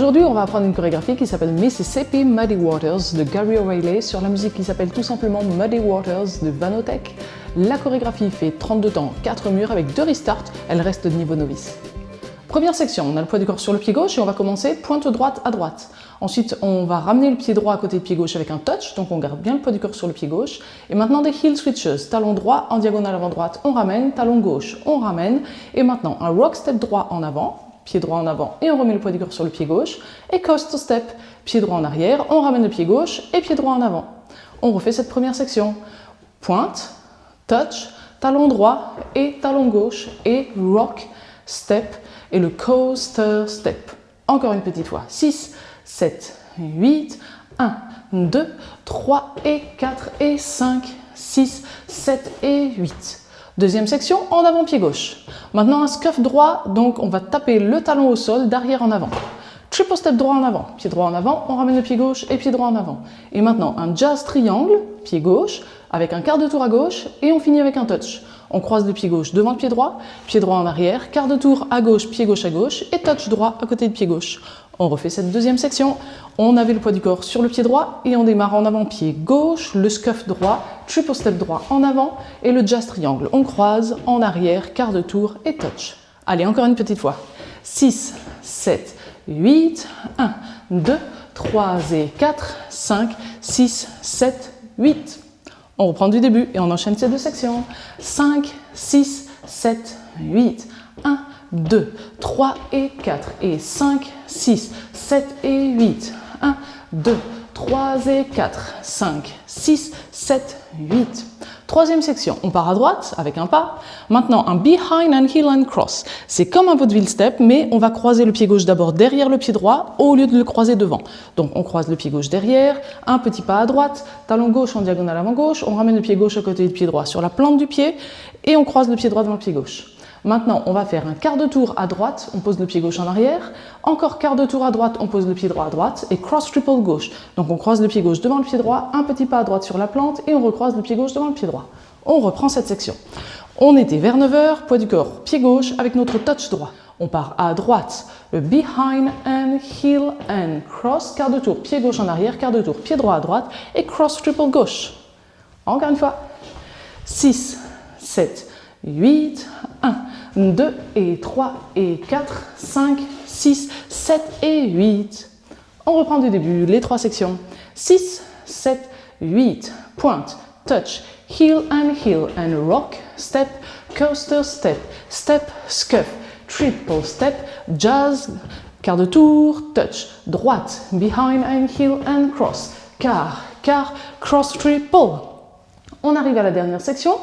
Aujourd'hui, on va apprendre une chorégraphie qui s'appelle Mississippi Muddy Waters de Gary O'Reilly sur la musique qui s'appelle tout simplement Muddy Waters de Vanotech. La chorégraphie fait 32 temps, 4 murs avec 2 restarts, elle reste de niveau novice. Première section, on a le poids du corps sur le pied gauche et on va commencer pointe droite à droite. Ensuite, on va ramener le pied droit à côté du pied gauche avec un touch, donc on garde bien le poids du corps sur le pied gauche. Et maintenant des heel switches, talon droit en diagonale avant droite, on ramène, talon gauche, on ramène. Et maintenant un rock step droit en avant, pied droit en avant et on remet le poids du corps sur le pied gauche. Et coaster step, pied droit en arrière, on ramène le pied gauche et pied droit en avant. On refait cette première section. Pointe, touch, talon droit et talon gauche et rock, step et le coaster step. Encore une petite fois. 6, 7, 8, 1, 2, 3 et 4 et 5, 6, 7 et 8. Deuxième section, en avant pied gauche. Maintenant un scuff droit, donc on va taper le talon au sol d'arrière en avant. Triple step droit en avant, pied droit en avant, on ramène le pied gauche et pied droit en avant. Et maintenant un jazz triangle, pied gauche, avec un quart de tour à gauche et on finit avec un touch. On croise le pied gauche devant le pied droit en arrière, quart de tour à gauche à gauche et touch droit à côté du pied gauche. On refait cette deuxième section, on avait le poids du corps sur le pied droit et on démarre en avant pied gauche, le scuff droit, triple step droit en avant et le jazz triangle. On croise en arrière, quart de tour et touch. Allez, encore une petite fois. 6, 7, 8, 1, 2, 3 et 4, 5, 6, 7, 8. On reprend du début et on enchaîne ces deux sections. 5, 6, 7, 8, 1, 2, 3 et 4 et 5, 6, 7 et 8. 1, 2, 3 et 4, 5, 6, 7, 8. Troisième section, on part à droite avec un pas. Maintenant, un behind and heel and cross. C'est comme un vaudeville step, mais on va croiser le pied gauche d'abord derrière le pied droit au lieu de le croiser devant. Donc, on croise le pied gauche derrière, un petit pas à droite, talon gauche en diagonale avant gauche, on ramène le pied gauche à côté du pied droit sur la plante du pied et on croise le pied droit devant le pied gauche. Maintenant, on va faire un quart de tour à droite, on pose le pied gauche en arrière. Encore quart de tour à droite, on pose le pied droit à droite et cross triple gauche. Donc on croise le pied gauche devant le pied droit, un petit pas à droite sur la plante et on recroise le pied gauche devant le pied droit. On reprend cette section. On était vers 9h, poids du corps, pied gauche avec notre touch droit. On part à droite, le behind and heel and cross, quart de tour, pied gauche en arrière, quart de tour, pied droit à droite et cross triple gauche. Encore une fois. 6, 7, 8, 1, 2 et 3 et 4, 5, 6, 7 et 8. On reprend du début les trois sections. 6, 7, 8, pointe, touch, heel and rock, step, coaster step, step, scuff, triple step, jazz, quart de tour, touch, droite, behind and heel and cross, quart, cross triple. On arrive à la dernière section.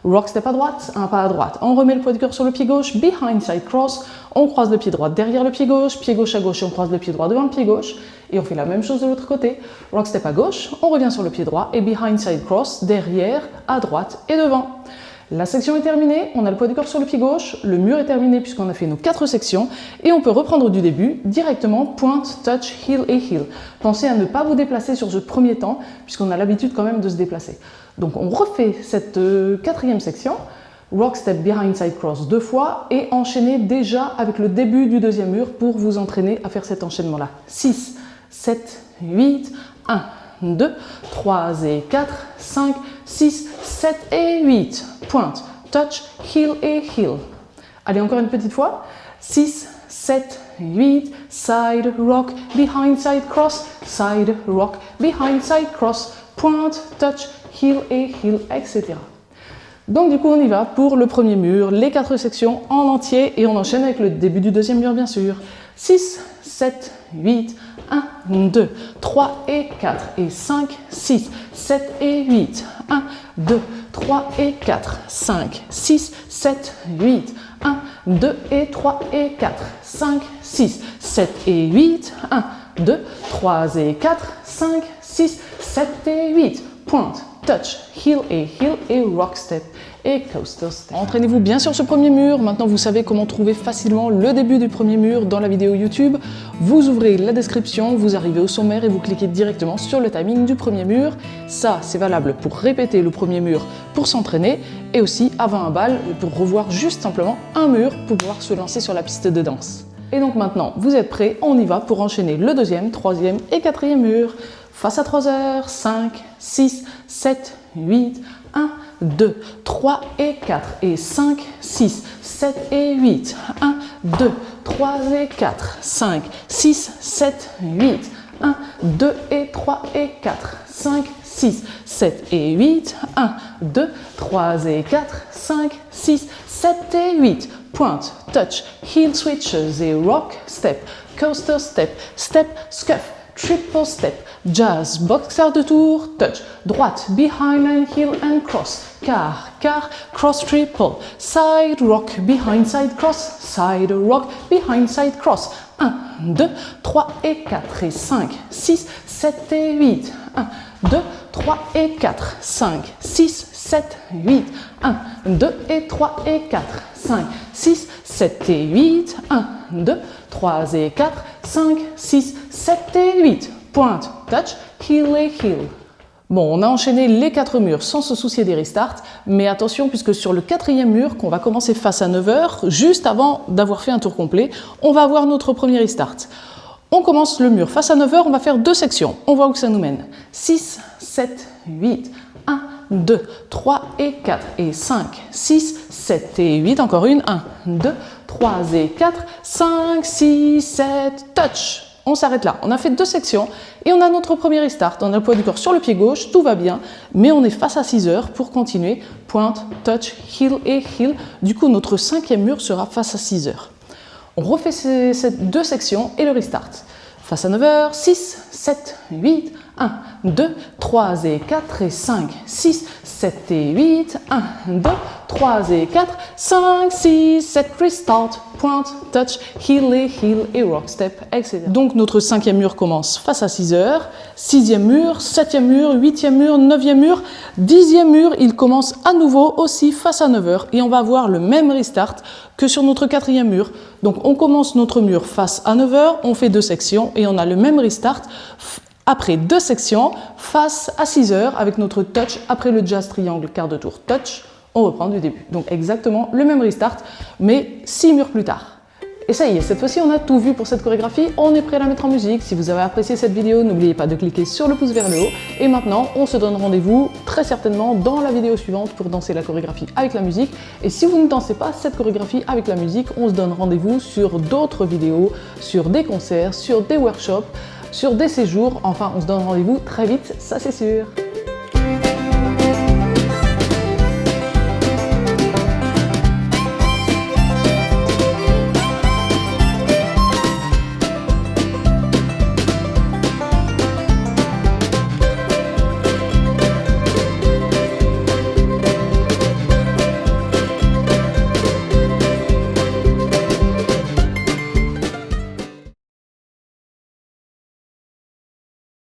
Rock step à droite, un pas à droite. On remet le poids du corps sur le pied gauche, behind side cross. On croise le pied droit derrière le pied gauche à gauche et on croise le pied droit devant le pied gauche. Et on fait la même chose de l'autre côté. Rock step à gauche, on revient sur le pied droit et behind side cross, derrière, à droite et devant. La section est terminée, on a le poids du corps sur le pied gauche, le mur est terminé puisqu'on a fait nos 4 sections et on peut reprendre du début directement pointe, touch, heel et heel. Pensez à ne pas vous déplacer sur ce premier temps puisqu'on a l'habitude quand même de se déplacer. Donc on refait cette quatrième section, rock step behind side cross 2 fois et enchaînez déjà avec le début du deuxième mur pour vous entraîner à faire cet enchaînement-là. 6, 7, 8, 1, 2, 3 et 4, 5, 6, 7 et 8. Pointe, touch, heel et heel. Allez, encore une petite fois. 6, 7, 8, side, rock, behind, side, cross, side, rock, behind, side, cross, pointe, touch, heel et heel, etc. Donc du coup, on y va pour le premier mur, les 4 sections en entier et on enchaîne avec le début du deuxième mur, bien sûr. 6, 7, 8, 1, 2, 3 et 4 et 5, 6, 7 et 8, 1, 2, 3 et 4, 5, 6, 7, 8, 1, 2 et 3 et 4, 5, 6, 7 et 8, 1, 2, 3 et 4, 5, 6, 7 et 8, pointe, touch, heel et rock step et coaster step. Entraînez-vous bien sur ce premier mur. Maintenant, vous savez comment trouver facilement le début du premier mur dans la vidéo YouTube. Vous ouvrez la description, vous arrivez au sommaire et vous cliquez directement sur le timing du premier mur. Ça, c'est valable pour répéter le premier mur pour s'entraîner et aussi avant un bal pour revoir juste simplement un mur pour pouvoir se lancer sur la piste de danse. Et donc maintenant, vous êtes prêts, on y va pour enchaîner le deuxième, troisième et quatrième mur. Face à 3 heures, 5, 6, 7, 8, 1, 2, 3 et 4 et 5, 6, 7 et 8, 1, 2, 3 et 4, 5, 6, 7, 8, 1, 2 et 3 et 4, 5, 6, 7 et 8, 1, 2, 3 et 4, 5, 6, 7 et 8. Pointe, touch, heel switches et rock, step, coaster step, step, scuff, triple step, jazz, boxer de tour, touch, droite, behind and heel and cross, quart, cross triple, side rock, behind side cross, side rock, behind side cross, 1, 2, 3 et 4 et 5, 6, 7 et 8, 1, 2, 3 et 4, 5, 6, 7, 8, 1, 2 et 3 et 4, 5, 6, 7 et 8, 1, 2, 3 et 4, 5, 6, 7 et 8. Pointe, touch, heel et heel. Bon, on a enchaîné les 4 murs sans se soucier des restarts, mais attention puisque sur le 4e mur, qu'on va commencer face à 9 heures, juste avant d'avoir fait un tour complet, on va avoir notre premier restart. On commence le mur face à 9 heures, on va faire 2 sections, on voit où ça nous mène. 6, 7, 8, 1, 2, 3 et 4 et 5, 6, 7 et 8, encore une, 1, 2, 3 et 4, 5, 6, 7, touch. On s'arrête là, on a fait 2 sections et on a notre premier restart. On a le poids du corps sur le pied gauche, tout va bien, mais on est face à 6 heures pour continuer. Pointe, touch, heel et heel. Du coup, notre 5e mur sera face à 6 heures. On refait ces 2 sections et le restart. Face à 9 heures, 6, 7, 8, 1, 2, 3 et 4 et 5, 6, 7 et 8, 1, 2, 3 et 4, 5, 6, 7, restart, pointe, touch, heel et rock step, etc. Donc notre 5e mur commence face à 6 heures, 6e mur, 7e mur, 8e mur, 9e mur, 10e mur, il commence à nouveau aussi face à 9 heures et on va avoir le même restart que sur notre 4e mur. Donc on commence notre mur face à 9 heures, on fait 2 sections et on a le même restart après 2 sections face à 6 heures avec notre touch après le jazz triangle quart de tour touch, on reprend du début. Donc exactement le même restart mais 6 murs plus tard. Et ça y est, cette fois-ci on a tout vu pour cette chorégraphie, on est prêt à la mettre en musique. Si vous avez apprécié cette vidéo, n'oubliez pas de cliquer sur le pouce vers le haut. Et maintenant, on se donne rendez-vous très certainement dans la vidéo suivante pour danser la chorégraphie avec la musique. Et si vous ne dansez pas cette chorégraphie avec la musique, on se donne rendez-vous sur d'autres vidéos, sur des concerts, sur des workshops, sur des séjours. Enfin, on se donne rendez-vous très vite, ça c'est sûr.